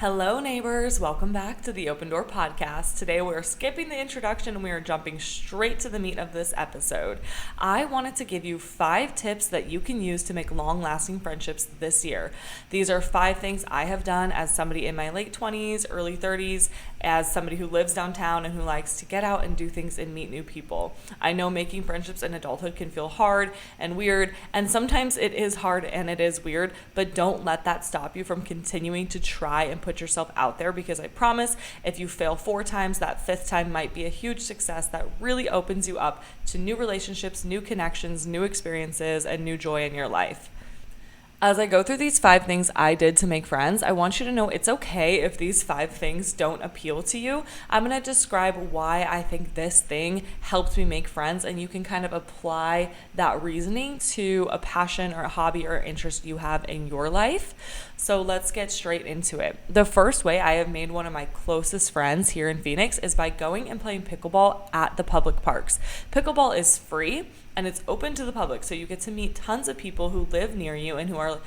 Hello, neighbors. Welcome back to the Open Door Podcast. Today, we're skipping the introduction and we are jumping straight to the meat of this episode. I wanted to give you 5 tips that you can use to make long-lasting friendships this year. These are 5 things I have done as somebody in my late 20s, early 30s, as somebody who lives downtown and who likes to get out and do things and meet new people. I know making friendships in adulthood can feel hard and weird, and sometimes it is hard and it is weird, but don't let that stop you from continuing to try and put yourself out there, because I promise if you fail 4 times, that 5th time might be a huge success that really opens you up to new relationships, new connections, new experiences, and new joy in your life. As I go through these 5 things I did to make friends, I want you to know it's okay if these 5 things don't appeal to you. I'm going to describe why I think this thing helped me make friends, and you can kind of apply that reasoning to a passion or a hobby or interest you have in your life. So let's get straight into it. The first way I have made one of my closest friends here in Phoenix is by going and playing pickleball at the public parks. Pickleball is free and it's open to the public, so you get to meet tons of people who live near you and who are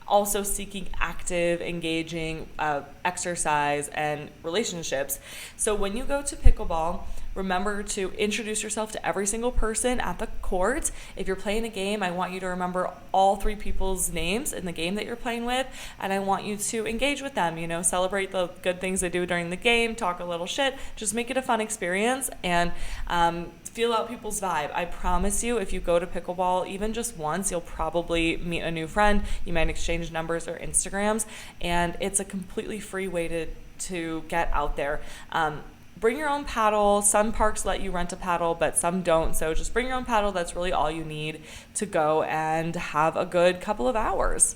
also seeking active, engaging exercise and relationships. So when you go to pickleball, remember to introduce yourself to every single person at the court. If you're playing a game, I want you to remember all 3 people's names in the game that you're playing with, and I want you to engage with them, celebrate the good things they do during the game, talk a little shit, just make it a fun experience, and feel out people's vibe. I promise you, if you go to pickleball even just once, you'll probably meet a new friend. You might exchange numbers or Instagrams, and it's a completely free way to get out there. Bring your own paddle. Some parks let you rent a paddle, but some don't. So just bring your own paddle. That's really all you need to go and have a good couple of hours.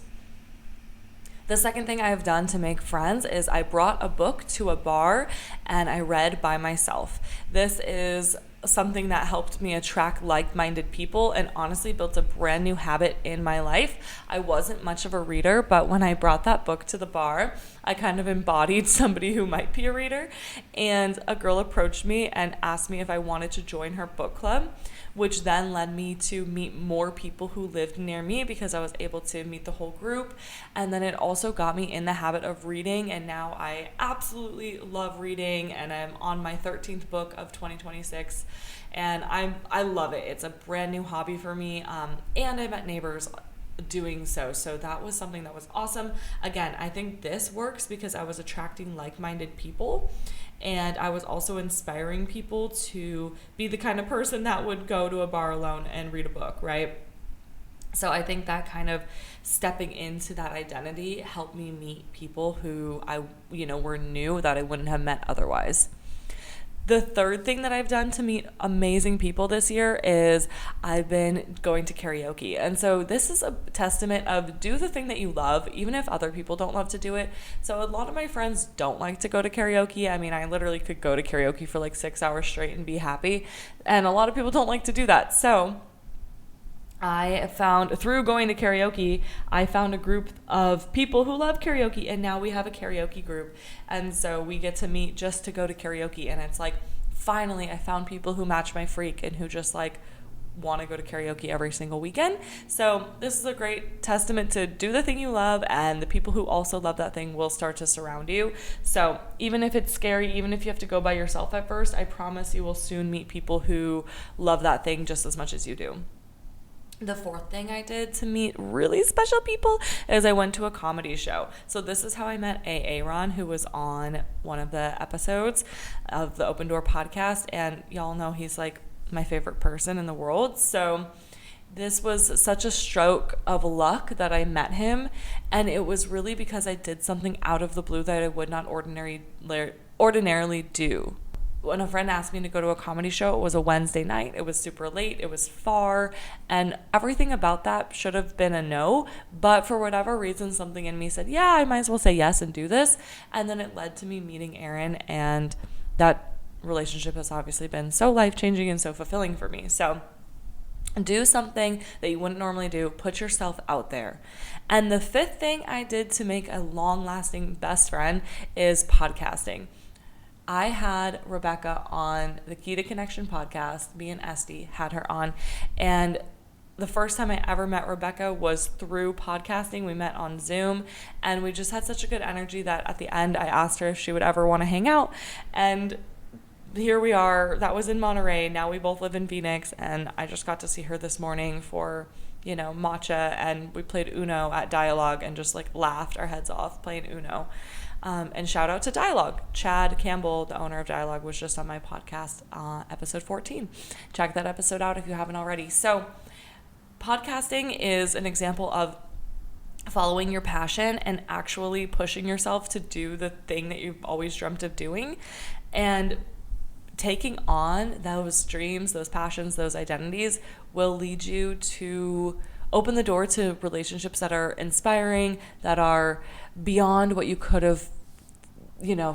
The second thing I have done to make friends is I brought a book to a bar and I read by myself. This is something that helped me attract like-minded people and honestly built a brand new habit in my life. I wasn't much of a reader, but when I brought that book to the bar, I kind of embodied somebody who might be a reader, and a girl approached me and asked me if I wanted to join her book club, which then led me to meet more people who lived near me because I was able to meet the whole group. And then it also got me in the habit of reading, and now I absolutely love reading, and I'm on my 13th book of 2026, and I love it. It's a brand new hobby for me, and I met neighbors doing so that was something that was awesome. Again, I think this works because I was attracting like-minded people, and I was also inspiring people to be the kind of person that would go to a bar alone and read a book, right? So I think that kind of stepping into that identity helped me meet people who I were new that I wouldn't have met otherwise. The third thing that I've done to meet amazing people this year is I've been going to karaoke. And so this is a testament of do the thing that you love, even if other people don't love to do it. So a lot of my friends don't like to go to karaoke. I mean, I literally could go to karaoke for like 6 hours straight and be happy. And a lot of people don't like to do that. So I found, through going to karaoke, I found a group of people who love karaoke, and now we have a karaoke group. And so we get to meet just to go to karaoke, and it's like, finally, I found people who match my freak and who just like want to go to karaoke every single weekend. So this is a great testament to do the thing you love, and the people who also love that thing will start to surround you. So even if it's scary, even if you have to go by yourself at first, I promise you will soon meet people who love that thing just as much as you do. The fourth thing I did to meet really special people is I went to a comedy show. So this is how I met Aaron, who was on one of the episodes of the Open Door podcast. And y'all know he's like my favorite person in the world. So this was such a stroke of luck that I met him. And it was really because I did something out of the blue that I would not ordinarily do. When a friend asked me to go to a comedy show, it was a Wednesday night. It was super late. It was far. And everything about that should have been a no. But for whatever reason, something in me said, yeah, I might as well say yes and do this. And then it led to me meeting Aaron. And that relationship has obviously been so life-changing and so fulfilling for me. So do something that you wouldn't normally do. Put yourself out there. And the 5th thing I did to make a long-lasting best friend is podcasting. I had Rebecca on the Key to Connection podcast. Me and Esty had her on, and the first time I ever met Rebecca was through podcasting. We met on Zoom, and we just had such a good energy that at the end I asked her if she would ever want to hang out. And here we are. That was in Monterey. Now we both live in Phoenix, and I just got to see her this morning for, matcha, and we played Uno at Dialogue and just like laughed our heads off playing Uno. And shout out to Dialogue. Chad Campbell, the owner of Dialogue, was just on my podcast, episode 14. Check that episode out if you haven't already. So podcasting is an example of following your passion and actually pushing yourself to do the thing that you've always dreamt of doing, and taking on those dreams, those passions, those identities will lead you to open the door to relationships that are inspiring, that are beyond what you could have,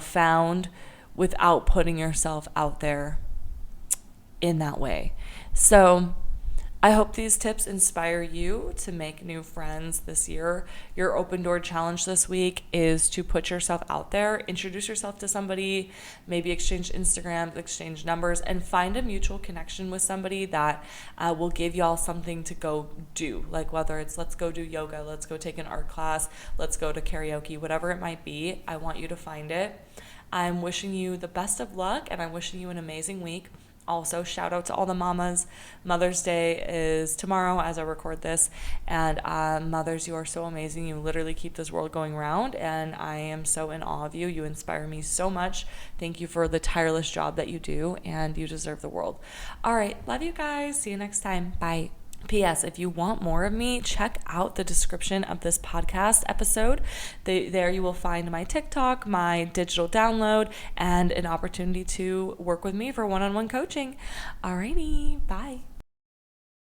found without putting yourself out there in that way. So I hope these tips inspire you to make new friends this year. Your open door challenge this week is to put yourself out there, introduce yourself to somebody, maybe exchange Instagrams, exchange numbers, and find a mutual connection with somebody that will give y'all something to go do. Like whether it's let's go do yoga, let's go take an art class, let's go to karaoke, whatever it might be. I want you to find it. I'm wishing you the best of luck, and I'm wishing you an amazing week. Also, shout out to all the mamas. Mother's Day is tomorrow as I record this. And mothers, you are so amazing. You literally keep this world going round. And I am so in awe of you. You inspire me so much. Thank you for the tireless job that you do. And you deserve the world. All right. Love you guys. See you next time. Bye. P.S. If you want more of me, check out the description of this podcast episode. There you will find my TikTok, my digital download, and an opportunity to work with me for one-on-one coaching. Alrighty, bye.